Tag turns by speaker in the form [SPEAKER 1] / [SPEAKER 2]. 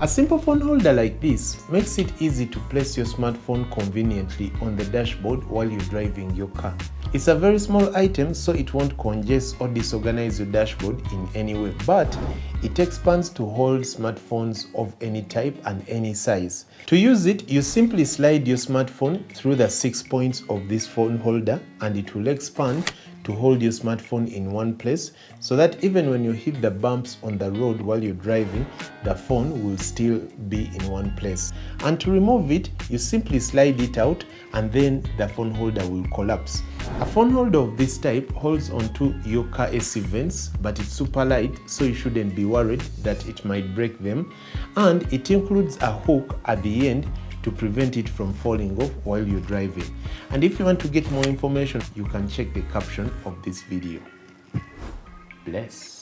[SPEAKER 1] A simple phone holder like this makes it easy to place your smartphone conveniently on the dashboard while you're driving your car. It's a very small item, so it won't congest or disorganize your dashboard in any way, but it expands to hold smartphones of any type and any size. To use it, you simply slide your smartphone through the 6 points of this phone holder and it will expand to hold your smartphone in one place, so that even when you hit the bumps on the road while you're driving, the phone will still be in one place. And to remove it, you simply slide it out and then the phone holder will collapse. A phone holder of this type holds onto your car AC vents, but it's super light, so you shouldn't be worried that it might break them. And it includes a hook at the end to prevent it from falling off while you're driving. And if you want to get more information, you can check the caption of this video. Bless.